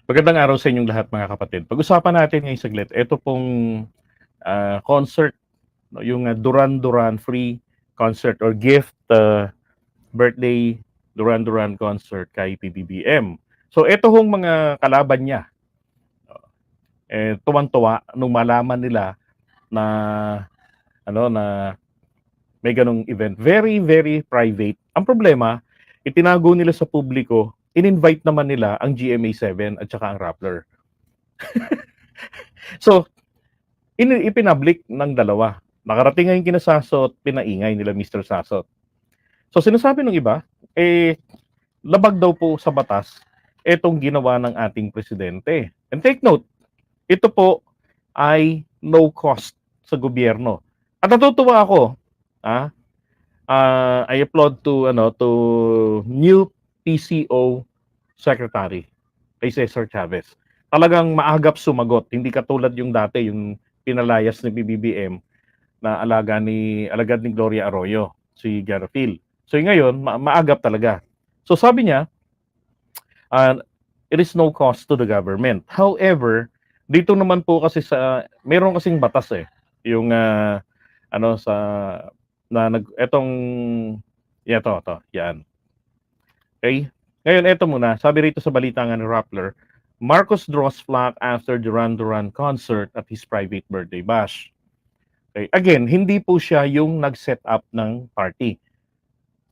Magandang araw sa inyong lahat mga kapatid. Pag-usapan natin ngayong saglit, ito pong concert, no, yung Duran Duran free concert or gift birthday Duran Duran concert kay PBBM. So ito hong mga kalaban niya, tuwang-tuwa nung malaman nila na na may ganong event. Very, very private. Ang problema, itinago nila sa publiko, in-invite naman nila ang GMA7 at saka ang Rappler. So, ipinablik ng dalawa. Nakarating ngayon kina Sasot, pinaingay nila Mr. Sasot. So sinasabi ng iba, labag daw po sa batas itong ginawa ng ating presidente. And take note, ito po ay no cost sa gobyerno. At natutuwa ako, I applaud to new PCO Secretary kay Cesar Chavez. Talagang maagap sumagot, hindi katulad yung dati, yung pinalayas ni BBM na alagad ni Gloria Arroyo, si Garfield. So ngayon, maagap talaga. So sabi niya, it is no cost to the government. However, dito naman po kasi meron kasing batas yung sa etong yan. Okay? Ngayon, eto muna. Sabi rito sa balita nga ni Rappler, Marcos draws flack after Duran Duran concert at his private birthday bash. Okay. Again, hindi po siya yung nag-set up ng party.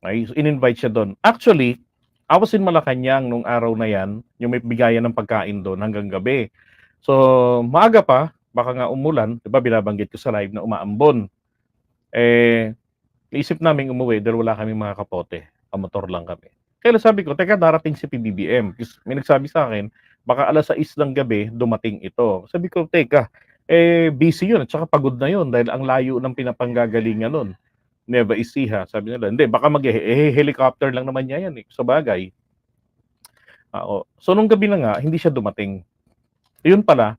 Okay. So, in-invite siya doon. Actually, I was in Malacanang nung araw na yan, yung may bigayan ng pagkain doon hanggang gabi. So, maaga pa, baka nga umulan, di ba binabanggit ko sa live na umaambon. Isip namin umuwi dahil wala kaming mga kapote. Kamotor lang kami. Kaya sabi ko, teka, darating si PBBM. May nagsabi sa akin, baka alas 6 ng gabi, dumating ito. Sabi ko, teka, busy yun at saka pagod na yun dahil ang layo ng pinapanggagalingan nun. Nueva Ecija. Sabi nila, hindi, baka mag-helicopter lang naman niya yan sa bagay. So, nung gabi na nga, hindi siya dumating. Yun pala,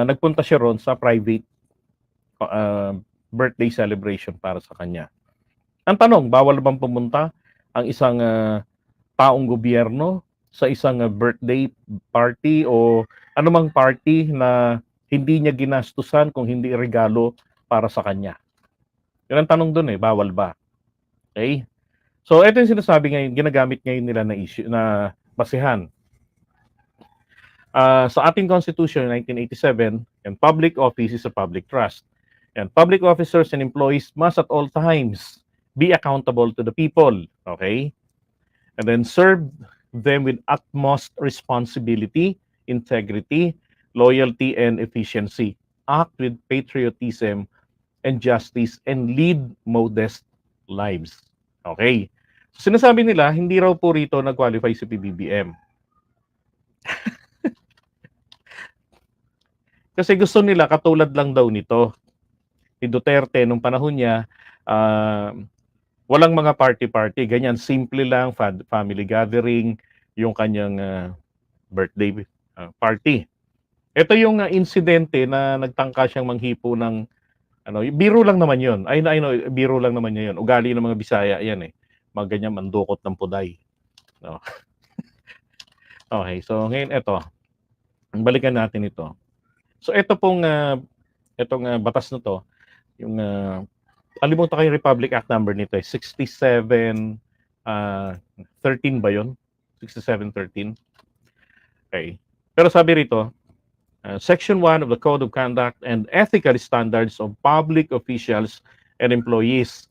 nagpunta siya ron sa private birthday celebration para sa kanya. Ang tanong, bawal bang pumunta ang isang taong gobyerno sa isang birthday party o anumang party na hindi niya ginastusan kung hindi regalo para sa kanya? Yun ang tanong doon bawal ba? Okay? So ito yung sinasabi ngayon, ginagamit ngayon nila na issue, na basihan. Sa ating Constitution 1987, and public office is a public trust. And public officers and employees must at all times be accountable to the people. Okay? And then serve them with utmost responsibility, integrity, loyalty, and efficiency. Act with patriotism and justice and lead modest lives. Okay. So, sinasabi nila, hindi raw po rito nag-qualify si PBBM. Kasi gusto nila katulad lang daw nito. Ni Duterte nung panahon niya, walang mga party-party, ganyan, simple lang, family gathering, yung kanyang birthday party. Ito yung insidente na nagtangka siyang manghipo ng biro lang naman yun. I know, biro lang naman yun. Ugali ng mga Bisaya yan mga ganyan mandukot ng puday. No? Okay, so ngayon ito. Balikan natin ito. So ito pong itong batas na to, yung alimutan ko yung Republic Act number nito 6713 ba yun? 6713. Okay. Pero sabi rito, Section 1 of the Code of Conduct and Ethical Standards of Public Officials and Employees.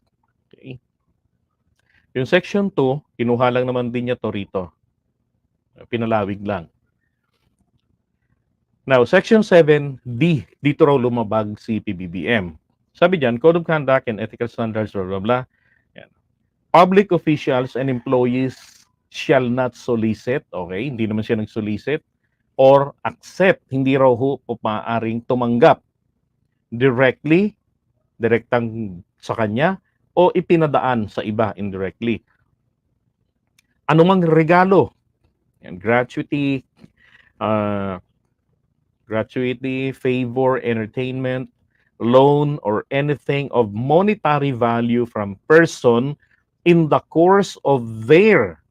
Okay. Yung Section 2, kinuha lang naman din niya to rito. Pinalawig lang. Now, Section 7D, dito raw lumabag si PBBM. Sabi diyan, Code of Conduct and Ethical Standards, blah, blah, blah. Yan. Public officials and employees shall not solicit, okay, hindi naman siya nag-solicit, or accept, hindi raw maaaring tumanggap direktang sa kanya, o ipinadaan sa iba indirectly. Anumang regalo, yan, gratuity, favor, entertainment, loan, or anything of monetary value from person in the course of their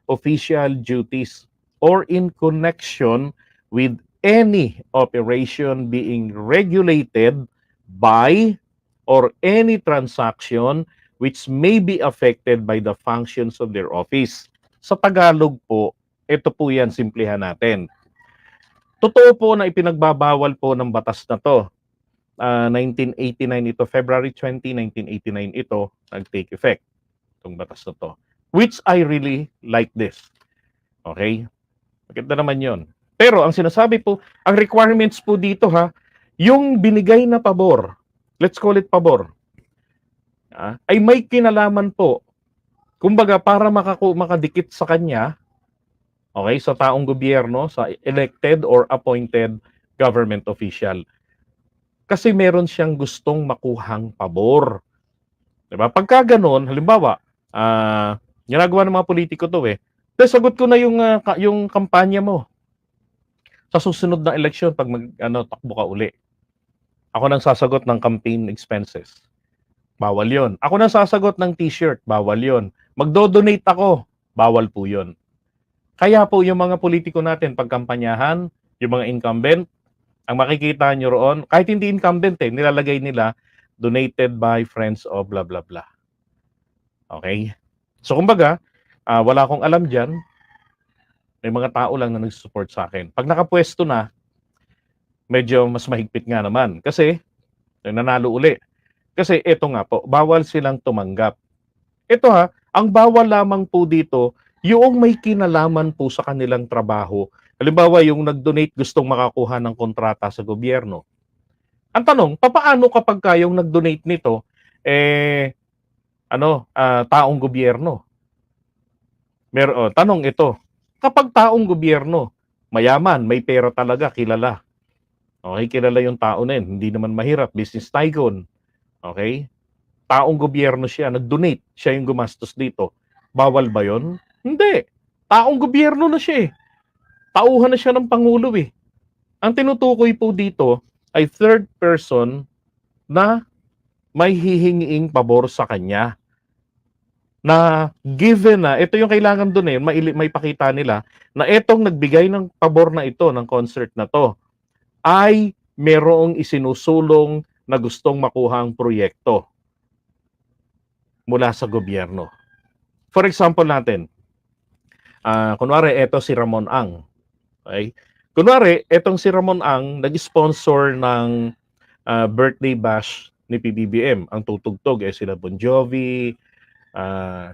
official duties or in connection with any operation being regulated by or any transaction which may be affected by the functions of their office. Sa Tagalog po, ito po yan, simplihan natin. Totoo po na ipinagbabawal po ng batas na to. 1989 ito, February 20, 1989 ito, nag-take effect, itong batas na to. Which I really like this. Okay? Maganda naman yon. Pero ang sinasabi po, ang requirements po dito ha, yung binigay na pabor, let's call it pabor, ay may kinalaman po. Kumbaga, para makadikit sa kanya, okay, sa taong gobyerno, sa elected or appointed government official. Kasi meron siyang gustong makuhang pabor. Diba? Pagka ganun, halimbawa, ginagawa ng mga politiko to sagot ko na yung kampanya mo. Sa susunod na eleksyon, pag takbo ka uli. Ako nang sasagot ng campaign expenses. Bawal yon. Ako nang sasagot ng t-shirt. Bawal yon. Magdo-donate ako. Bawal po yon. Kaya po yung mga politiko natin, pagkampanyahan, yung mga incumbent, ang makikita nyo roon, kahit hindi incumbent nilalagay nila, donated by friends of blah blah blah. Okay? So kumbaga, wala akong alam dyan, may mga tao lang na nag-support sa akin. Pag nakapwesto na, medyo mas mahigpit nga naman. Kasi, nanalo uli. Kasi ito nga po, bawal silang tumanggap. Ito ang bawal lamang po dito, yung may kinalaman po sa kanilang trabaho. Halimbawa, yung nag-donate gustong makakuha ng kontrata sa gobyerno. Ang tanong, papaano kapag kayong nag-donate nito, taong gobyerno? Tanong ito, kapag taong gobyerno, mayaman, may pera talaga, kilala. Okay, kilala yung tao na yun. Hindi naman mahirap, business tycoon. Okay? Taong gobyerno siya, nag-donate, siya yung gumastos dito. Bawal ba yon? Hindi. Taong gobyerno na siya Tauhan na siya ng Pangulo Ang tinutukoy po dito ay third person na may hihingiing pabor sa kanya. Na given na, ito yung kailangan doon may pakita nila, na etong nagbigay ng pabor na ito, ng concert na to, ay merong isinusulong na gustong makuha ang proyekto mula sa gobyerno. For example natin, kunwari, eto si Ramon Ang. Okay? Kunwari, etong si Ramon Ang nag-sponsor ng birthday bash ni PBBM. Ang tutugtog sila Bon Jovi,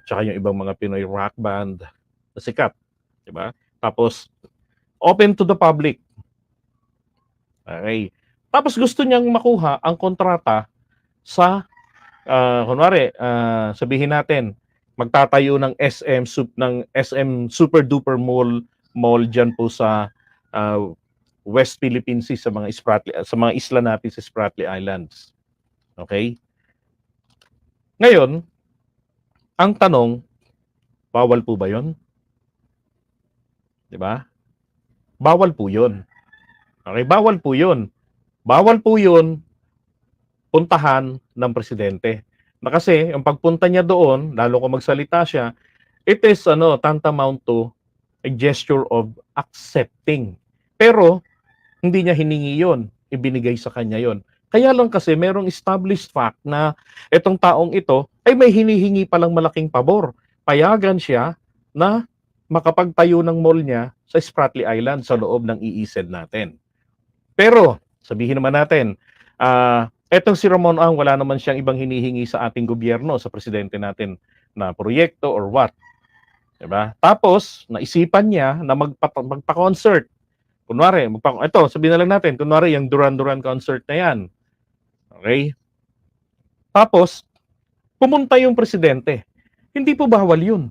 tsaka yung ibang mga Pinoy rock band na sikat. Diba? Tapos, open to the public. Okay. Tapos gusto niyang makuha ang kontrata sa, kunwari, sabihin natin, magtatayo ng SM Super Duper Mall dyan po sa West Philippine Sea sa mga isla natin sa Spratly Islands. Okay? Ngayon, ang tanong, bawal po ba 'yon? 'Di ba? Bawal po 'yon. Okay, bawal po 'yon. Bawal po 'yon puntahan ng presidente. Na kasi ang pagpunta niya doon, lalo kung magsalita siya, it is tantamount to a gesture of accepting. Pero hindi niya hiningi 'yon, ibinigay sa kanya 'yon. Kaya lang kasi merong established fact na itong taong ito ay may hinihingi palang malaking pabor. Payagan siya na makapagtayo ng mall niya sa Spratly Island sa loob ng EEZ natin. Pero sabihin naman natin, etong si Ramon Ang, wala naman siyang ibang hinihingi sa ating gobyerno, sa presidente natin na proyekto or what. Diba? Tapos, naisipan niya na magpa-concert. Kunwari, sabihin na lang natin, kunwari yung Duran Duran concert na yan. Okay? Tapos, pumunta yung presidente. Hindi po bawal yun.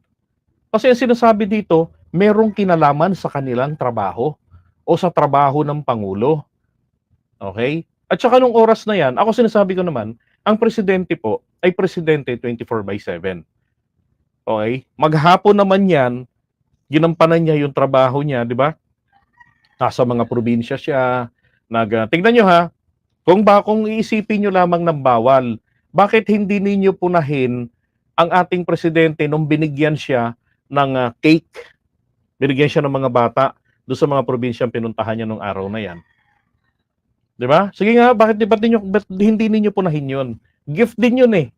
Kasi ang sinasabi dito, merong kinalaman sa kanilang trabaho o sa trabaho ng Pangulo. Okay? At saka nung oras na yan, ako sinasabi ko naman, ang presidente po ay presidente 24/7. Okay? Maghapon naman yan, ginampanan niya yung trabaho niya, di ba? Nasa mga probinsya siya, tingnan nyo kung iisipin nyo lamang ng bawal, bakit hindi ninyo punahin ang ating presidente nung binigyan siya ng cake Binigyan siya ng mga bata doon sa mga probinsyang pinuntahan niya nung araw na yan. 'Di ba? Sige nga, ba't hindi ninyo punahin yun? Gift din yun eh.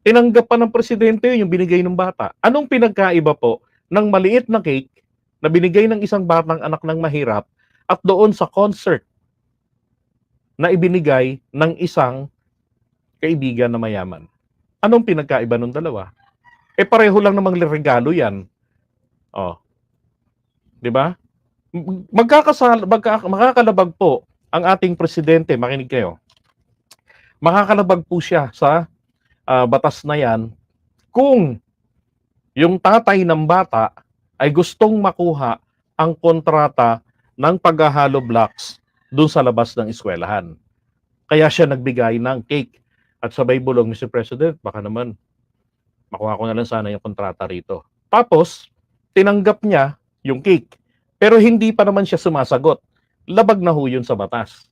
Tinanggap pa ng presidente yun, yung binigay ng bata. Anong pinagkaiba po ng maliit na cake na binigay ng isang batang anak ng mahirap at doon sa concert na ibinigay ng isang kaibigan na mayaman? Anong pinagkaiba ng dalawa? Eh pareho lang namang regalo yan. Oh, 'di ba? Makakalabag po ang ating presidente, makinig kayo. Makakalabag po siya sa batas na yan kung yung tatay ng bata ay gustong makuha ang kontrata ng paghahalo blocks dun sa labas ng eskwelahan. Kaya siya nagbigay ng cake at sabay bulong, Mr. President, baka naman makuha ko na lang sana yung kontrata rito. Tapos, tinanggap niya yung cake. Pero hindi pa naman siya sumasagot. Labag na ho yun sa batas.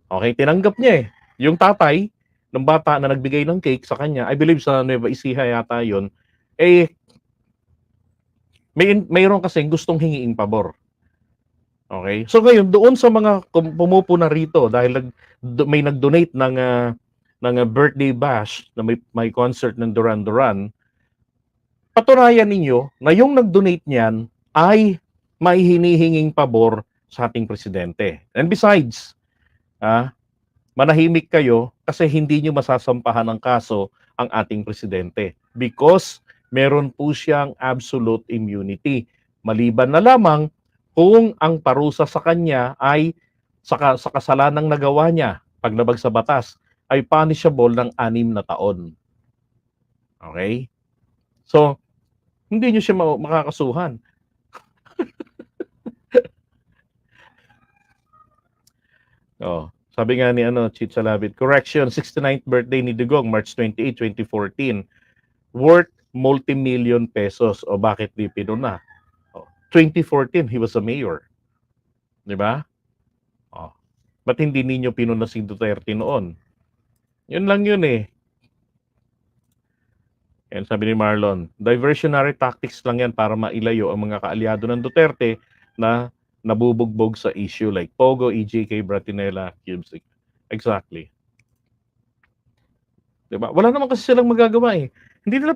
Okay, tinanggap niya eh. Yung tatay ng bata na nagbigay ng cake sa kanya, I believe sa Nueva Ecija yata yun, eh, mayroon kasing gustong hingiing pabor. Okay? So ngayon, doon sa mga pumupuna rito dahil may nag-donate ng birthday bash na may concert ng Duran Duran, patunayan ninyo na yung nag-donate niyan ay may hinihinging pabor sa ating presidente. And besides, manahimik kayo kasi hindi nyo masasampahan ng kaso ang ating presidente because meron po siyang absolute immunity. Maliban na lamang kung ang parusa sa kanya ay sa kasalanang nagawa niya, paglabag sa batas, ay punishable ng 6 na taon. Okay? So, hindi nyo siya makakasuhan. Sabi nga ni Chit Salabit, correction, 69th birthday ni Digong, March 28, 2014. Worth multi-million pesos. O bakit di pinuna? 2014, he was a mayor. Di ba? Ba't hindi ninyo pinuna si Duterte noon? Yun lang yun eh. And sabi ni Marlon, diversionary tactics lang yan para mailayo ang mga kaalyado ng Duterte na nabubugbog sa issue like Pogo, EJK, Bratinella, Cubesic. Exactly. Diba? Wala naman kasi silang magagawa eh. Hindi nila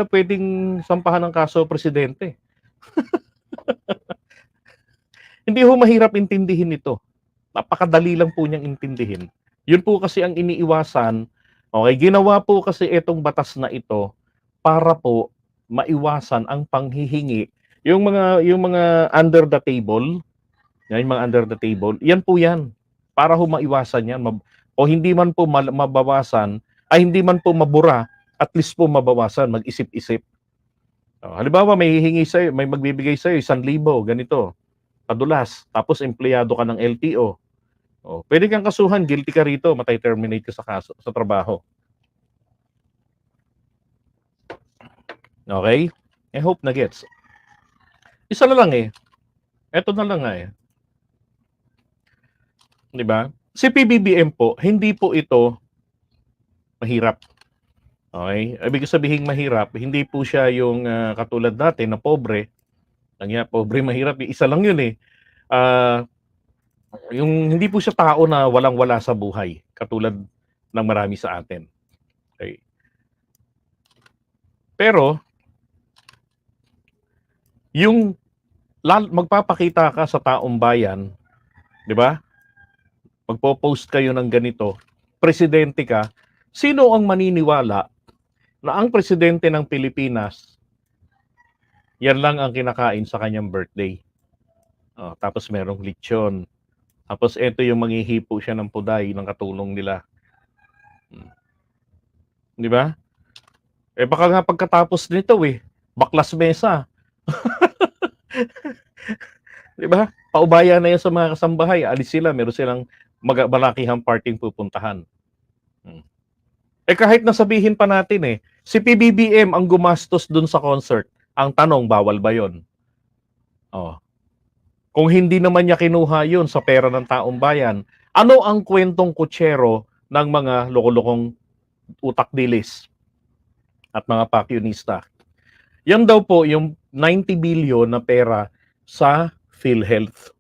pwedeng sampahan ng kaso presidente. Hindi ho mahirap intindihin ito. Napakadali lang po niyang intindihin. Yun po kasi ang iniiwasan. Okay, ginawa po kasi itong batas na ito para po maiwasan ang panghihingi. Yung mga under the table, yung mga under the table, yan po yan. Para ho maiwasan yan. O hindi man po mabawasan, ay hindi man po mabura, at least po mabawasan, mag-isip-isip. Halimbawa, may hihingi sa'yo, may magbibigay sa'yo, 1,000, ganito, padulas, tapos empleyado ka ng LTO. Pwede kang kasuhan, guilty ka rito, matay-terminate ka sa trabaho. Okay? I hope na gets. Isa na lang eh. Ito na lang eh. Di ba? Si PBBM po, hindi po ito mahirap. Okay? Ibig sabihin mahirap, hindi po siya yung katulad natin na pobre. Pobre, mahirap. Isa lang yun eh. Yung hindi po siya tao na walang-wala sa buhay, katulad ng marami sa atin. Okay. Pero, yung magpapakita ka sa taong bayan, di ba? Magpo-post kayo ng ganito, presidente ka, sino ang maniniwala na ang presidente ng Pilipinas, yan lang ang kinakain sa kanyang birthday? Tapos merong lechon. Tapos ito yung manghihipo siya ng puday ng katulong nila. Di ba? Baka nga pagkatapos nito baklas mesa. Di ba? Paubaya na yan sa mga kasambahay. Alis sila, meron silang malakihang parting pupuntahan. Kahit nasabihin pa natin si PBBM ang gumastos dun sa concert. Ang tanong, bawal ba yun? Kung hindi naman niya kinuha yun sa pera ng taong bayan, ano ang kwentong kutsero ng mga lokolokong utak dilis at mga pakyunista? Yan daw po yung 90 billion na pera sa PhilHealth.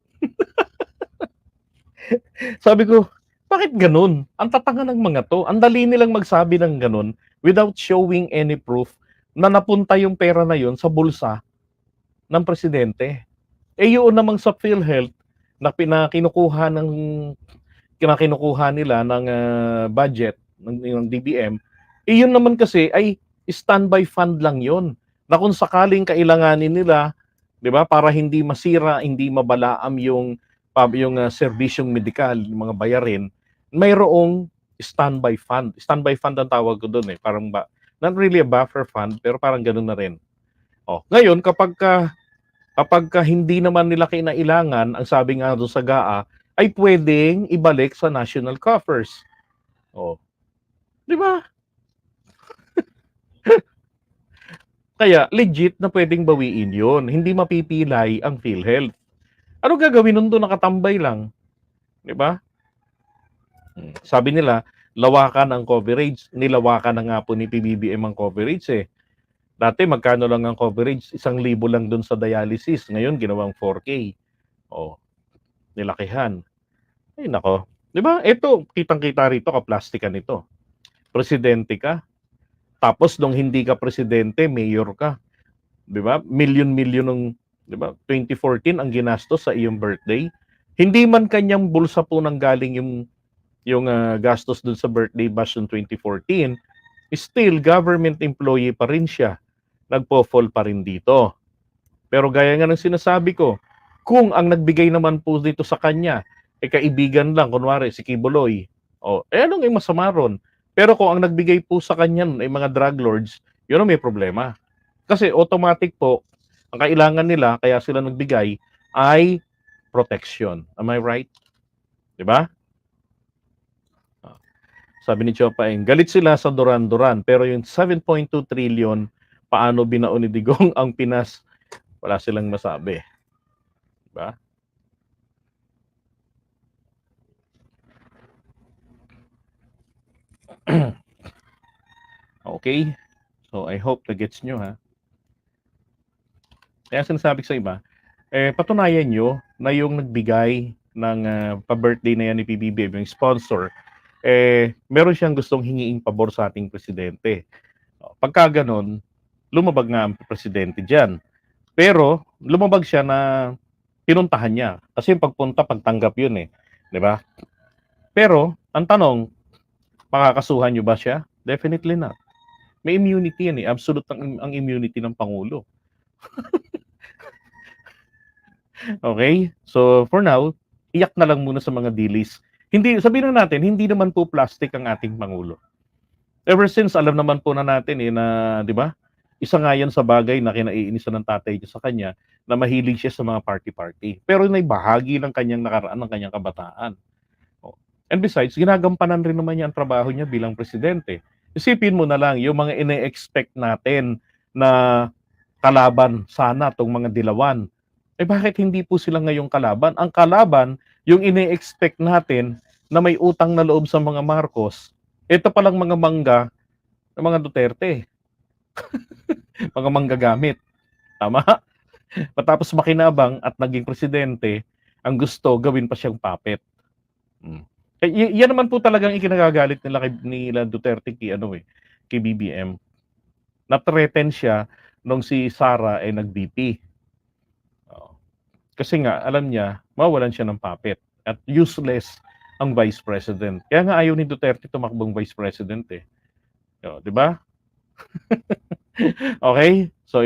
Sabi ko, bakit ganun? Ang tatanga ng mga 'to. Ang dali nilang magsabi ng ganun without showing any proof na napunta yung pera na yun sa bulsa ng presidente. Eh, yun namang sa PhilHealth na kinukuha nila ng, budget ng DBM, eh, yun naman kasi ay standby fund lang yun, na kung sakaling kailanganin nila, 'di ba, para hindi masira, hindi mabalaam yung serbisyong medikal, yung mga bayarin, mayroong standby fund. Standby fund ang tawag ko dun, eh, parang not really a buffer fund, pero parang gano'n na rin. Oh, ngayon kapagka hindi naman nila kinailangan, ang sabi nga dun sa GAA, ay puwedeng ibalik sa national coffers. Oh, 'di ba? Kaya legit na puwedeng bawiin 'yun, hindi mapipilay ang PhilHealth. Ano gagawin nun dun, nakatambay lang, 'di ba? Sabi nila, lawakan ang coverage, nilawakan na nga po ni PBBM ang coverage, eh. Dati magkano lang ang coverage, 1,000 lang dun sa dialysis, ngayon ginawang 4K. Oh, nilakihan. Ay naku, 'di ba? Eto, kitang-kita rito kaplastikan nito. Presidente ka, tapos nung hindi ka presidente, mayor ka, 'di ba? Milyon-milyon ng, 'di ba? 2014 ang ginastos sa iyong birthday. Hindi man kanyang bulsa po nanggaling yung gastos dun sa birthday bash noong 2014, still government employee pa rin siya. Nagpo-fall pa rin dito. Pero gaya nga ng sinasabi ko, kung ang nagbigay naman po dito sa kanya, eh kaibigan lang, kunwari si Kibuloy, anong may masama ron? Pero kung ang nagbigay po sa kanya ay mga drug lords, yun ang may problema. Kasi automatic po, ang kailangan nila, kaya sila nagbigay, ay protection. Am I right? Diba? Sabi ni Chopaeng, galit sila sa Duran-Duran, pero yung 7.2 trillion, paano binaon ni Digong ang Pinas? Wala silang masabi. Diba? Okay. So, I hope na gets nyo, ha? Kaya sinasabi ko sa iba, patunayan nyo na yung nagbigay ng pa-birthday na yan ni PBBM, yung sponsor, meron siyang gustong hingiing pabor sa ating presidente. Pagka ganon, lumabag nga ang presidente dyan. Pero, lumabag siya na pinuntahan niya. Kasi yung pagpunta, pagtanggap yun, eh. Di ba? Pero, ang tanong, makakasuhan nyo ba siya? Definitely not. May immunity yan, eh. Absolute ang immunity ng Pangulo. Okay? So, for now, iyak na lang muna sa mga dilis. Sabihin na natin, hindi naman po plastic ang ating Pangulo. Ever since, alam naman po na natin, na, di ba? Isa nga yan sa bagay na kinaiinisan ng tatay niya sa kanya, na mahilig siya sa mga party-party. Pero may bahagi ng kanyang nakaraan, ng kanyang kabataan. And besides, ginagampanan rin naman niya ang trabaho niya bilang presidente. Isipin mo na lang, yung mga ine-expect natin na kalaban sana tong mga dilawan. Bakit hindi po sila ngayong kalaban? Ang kalaban, yung ine-expect natin na may utang na loob sa mga Marcos, ito palang mga mangga ng mga Duterte. Mga manggagamit. Tama? Matapos makinabang at naging presidente, ang gusto, gawin pa siyang puppet. Yan naman po talagang ikinagagalit nila Duterte kay BBM. Na-threaten siya nung si Sara ay nag-BP. Kasi nga, alam niya, mawalan siya ng puppet at useless ang vice president. Kaya nga ayaw ni Duterte tumakbong vice president, eh. Di ba? Okay? So,